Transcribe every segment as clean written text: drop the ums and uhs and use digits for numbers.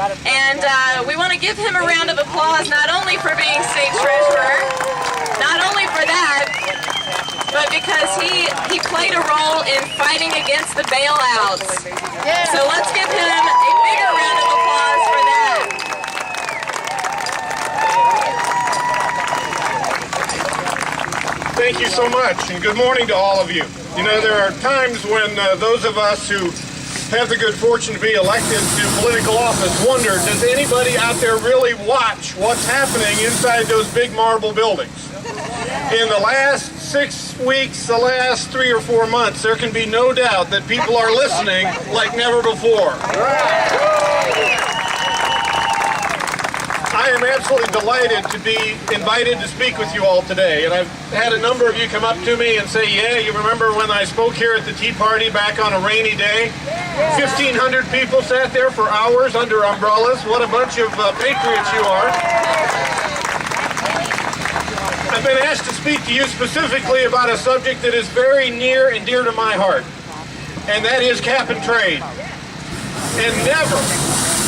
And we want to give him a round of applause, not only for being State Treasurer, not only for that, but because he played a role in fighting against the bailouts. So let's give him a bigger round of applause for that. Thank you so much, and good morning to all of you. You know, there are times when those of us who have the good fortune to be elected to political office wonder, does anybody out there really watch what's happening inside those big marble buildings? In the last 6 weeks, the last 3 or 4 months, there can be no doubt that people are listening like never before. I am absolutely delighted to be invited to speak with you all today, and I've had a number of you come up to me and say, yeah, you remember when I spoke here at the Tea Party back on a rainy day? 1,500 people sat there for hours under umbrellas. What a bunch of patriots you are. I've been asked to speak to you specifically about a subject that is very near and dear to my heart, and that is cap and trade. And never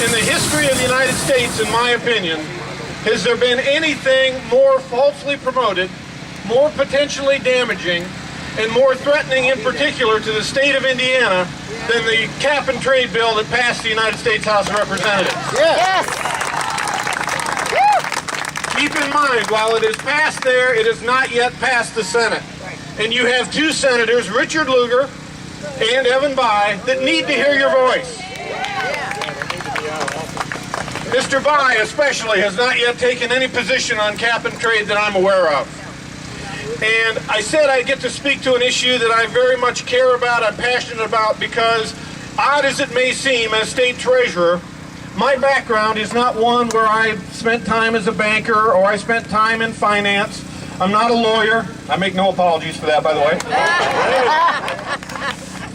in the history of the United States, in my opinion, has there been anything more falsely promoted, more potentially damaging, and more threatening in particular to the state of Indiana than the cap and trade bill that passed the United States House of Representatives. Yes. Keep in mind, while it is passed there, it has not yet passed the Senate. And you have two senators, Richard Lugar and Evan Bayh, that need to hear your voice. Mr. Bayh especially has not yet taken any position on cap and trade that I'm aware of. And I said I'd get to speak to an issue that I very much care about, I'm passionate about, because odd as it may seem, as State Treasurer, my background is not one where I spent time as a banker or I spent time in finance. I'm not a lawyer. I make no apologies for that, by the way.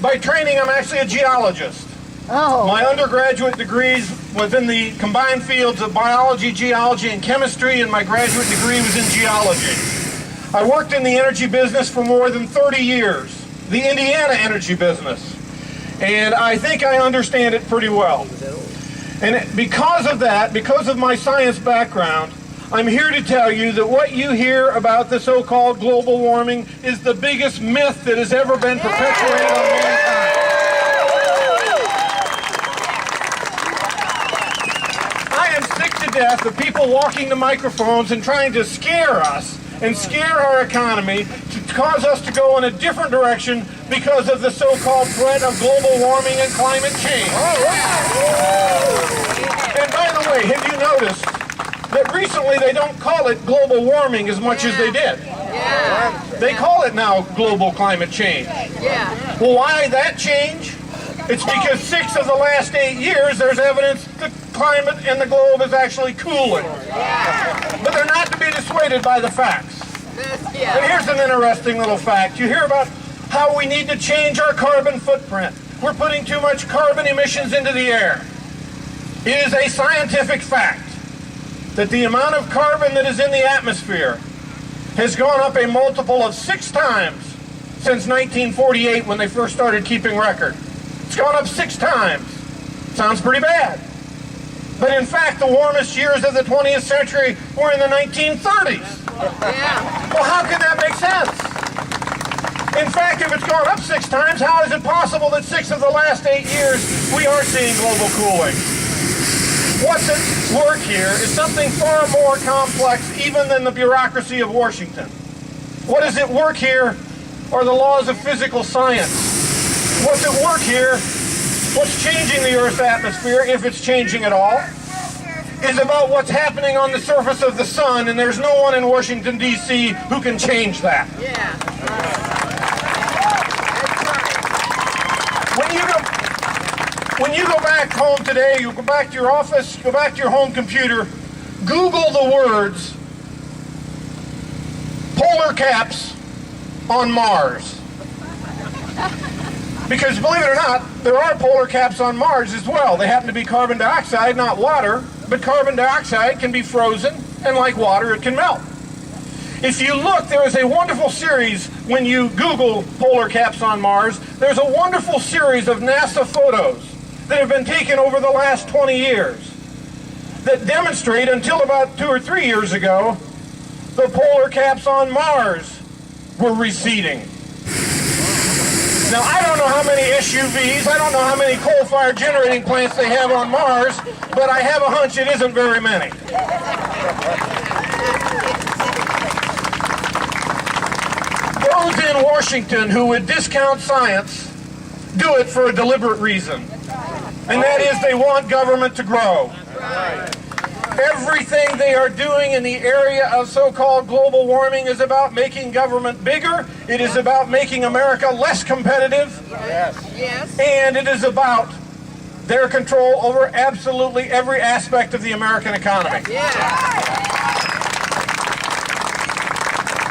By training, I'm actually a geologist. Oh. My undergraduate degrees was in the combined fields of biology, geology, and chemistry, and my graduate degree was in geology. I worked in the energy business for more than 30 years, the Indiana energy business, and I think I understand it pretty well. And because of that, because of my science background, I'm here to tell you that what you hear about the so-called global warming is the biggest myth that has ever been perpetuated on mankind. I am sick to death of people walking to microphones and trying to scare us and scare our economy to cause us to go in a different direction because of the so-called threat of global warming and climate change. And by the way, have you noticed that recently they don't call it global warming as much as they did? They call it now global climate change. Well, why that change? It's because 6 of the last 8 years there's evidence the climate and the globe is actually cooling. But they're not to be dissuaded by the facts. And here's an interesting little fact. You hear about how we need to change our carbon footprint. We're putting too much carbon emissions into the air. It is a scientific fact that the amount of carbon that is in the atmosphere has gone up a multiple of 6 times since 1948 when they first started keeping record. It's gone up 6 times. Sounds pretty bad. But in fact, the warmest years of the 20th century were in the 1930s. Well, how can that make sense? In fact, if it's gone up 6 times, how is it possible that 6 of the last 8 years we are seeing global cooling? What's at work here is something far more complex even than the bureaucracy of Washington. What is at work here are the laws of physical science. What's at work here, what's changing the Earth's atmosphere, if it's changing at all, is about what's happening on the surface of the sun, and there's no one in Washington, D.C. who can change that. When you go back home today, you go back to your office, go back to your home computer, Google the words polar caps on Mars. Because believe it or not, there are polar caps on Mars as well. They happen to be carbon dioxide, not water, but carbon dioxide can be frozen, and like water, it can melt. If you look, there is a wonderful series, when you Google polar caps on Mars, there's a wonderful series of NASA photos that have been taken over the last 20 years. that demonstrate until about 2 or 3 years ago, the polar caps on Mars were receding. Now, I don't know how many SUVs, I don't know how many coal-fired generating plants they have on Mars, but I have a hunch it isn't very many. Those in Washington who would discount science do it for a deliberate reason, and that is they want government to grow. Everything they are doing in the area of so-called global warming is about making government bigger. It is about making America less competitive. Yes. And it is about their control over absolutely every aspect of the American economy. Yeah.